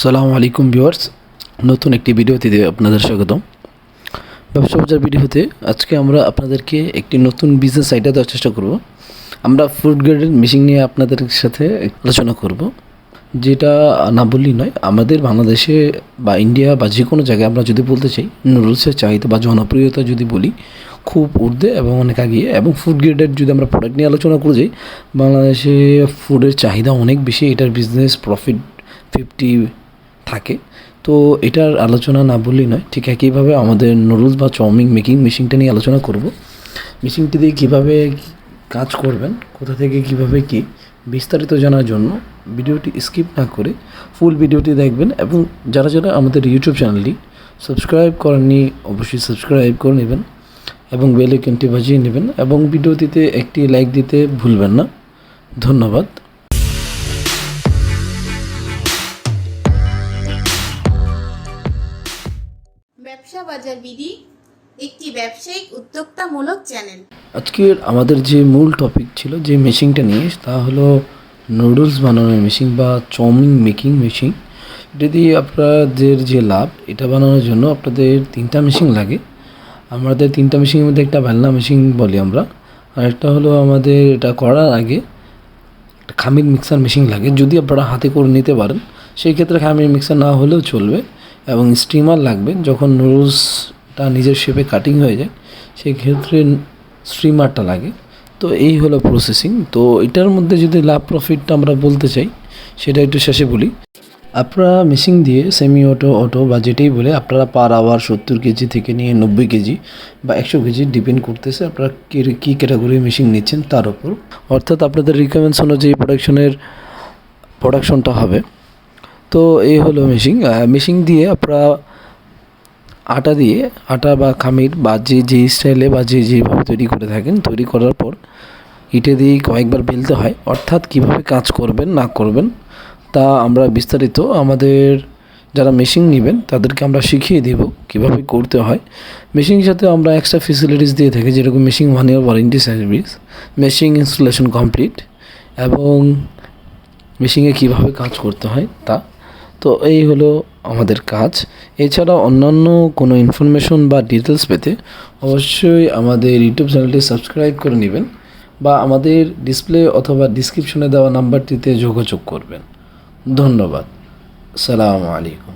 আসসালামু আলাইকুম ভিউয়ার্স, নতুন একটি ভিডিওতে আপনাদের স্বাগতম। ব্যবসা বাজার ভিডিওতে আজকে আমরা আপনাদেরকে একটি নতুন বিজনেস আইডিয়া দেওয়ার চেষ্টা করব। আমরা ফুড গ্রেডের মেশিন নিয়ে আপনাদের সাথে আলোচনা করব, যেটা না বললেই নয়। আমাদের বাংলাদেশে বা ইন্ডিয়া বা যে কোনো জায়গায় আমরা যদি বলতে চাই, নুডলসের চাহিদা বা জনপ্রিয়তা যদি বলি খুব ঊর্ধ্বে এবং অনেক এগিয়ে। এবং ফুড গ্রেডের যদি আমরা প্রোডাক্ট নিয়ে আলোচনা করে যাই, বাংলাদেশে ফুডের চাহিদা অনেক বেশি, এটার বিজনেস প্রফিট 50 থাকে। তো এটার আলোচনা না বললেই নয়। ঠিক একইভাবে আমাদের নুডলস বা চাউমিন মেকিং মেশিনটা নিয়ে আলোচনা করব। মেশিনটি দিয়ে কীভাবে কাজ করবেন, কোথা থেকে কীভাবে কী বিস্তারিত জানার জন্য ভিডিওটি স্কিপ না করে ফুল ভিডিওটি দেখবেন। এবং যারা যারা আমাদের ইউটিউব চ্যানেলটি সাবস্ক্রাইব করেননি অবশ্যই সাবস্ক্রাইব করে নেবেন এবং বেল আইকনটি বাজিয়ে নেবেন এবং ভিডিওটিতে একটি লাইক দিতে ভুলবেন না। ধন্যবাদ। ব্যবসা বাজার বিডি একটি ব্যবসায়িক উদ্যোক্তামূলক চ্যানেল। আজকের আমাদের যে মূল টপিক ছিল যে মেশিনটা নিয়ে, তা হলো নুডলস বানানোর মেশিন বা চাউমিন মেকিং মেশিন। এটা দিয়ে আপনাদের যে লাভ, এটা বানানোর জন্য আপনাদের 3টা মেশিন লাগে। আমাদের 3টা মেশিনের মধ্যে একটা বেলনা মেশিন বলি আমরা, আর একটা হলো আমাদের এটা করার আগে একটা খামির মিক্সার মেশিন লাগে। যদি আপনারা হাতে করে নিতে পারেন সেই ক্ষেত্রে খামির মিক্সার না হলেও চলবে। এবং স্টিমার লাগবে, যখন নুডলসটা নিজের শেপে কাটিং হয়ে যায় সেই ক্ষেত্রে স্টিমারটা লাগে। তো এই হলো প্রসেসিং। তো এটার মধ্যে যদি লাভ প্রফিটটা আমরা বলতে চাই সেটা একটু শেষে বলি। আপনারা মেশিন দিয়ে সেমি অটো বা যেটাই বলে আপনারা পার আওয়ার 70 কেজি থেকে নিয়ে 90 কেজি বা 100 কেজি ডিপেন্ড করতেছে আপনারা কী ক্যাটাগরি মেশিন নিচ্ছেন তার উপর। অর্থাৎ আপনাদের রিকোয়ারমেন্টস অনুযায়ী প্রোডাকশনটা হবে। তো এই হলো মেশিন দিয়ে আপনারা আটা বা খামির বা যে স্টাইলে বা যেভাবে তৈরি করে থাকেন, তৈরি করার পর ইটে দিয়ে কয়েকবার বেলতে হয়। অর্থাৎ কীভাবে কাজ করবেন না করবেন তা আমরা বিস্তারিত আমাদের যারা মেশিন নেবেন তাদেরকে আমরা শিখিয়ে দেব কীভাবে করতে হয়। মেশিনের সাথে আমরা এক্সট্রা ফেসিলিটিস দিয়ে থাকি, যেরকম machine 1 year warranty service, machine installation complete এবং মেশিনে কীভাবে কাজ করতে হয় তা। তো এই হলো আমাদের কাজ। এছাড়া অন্যান্য কোনো ইনফরমেশন বা ডিটেলস পেতে অবশ্যই আমাদের ইউটিউব চ্যানেলটি সাবস্ক্রাইব করে নেবেন বা আমাদের ডিসপ্লে অথবা ডিসক্রিপশনে দেওয়া নাম্বারটিতে যোগাযোগ করবেন। ধন্যবাদ। আসসালামু আলাইকুম।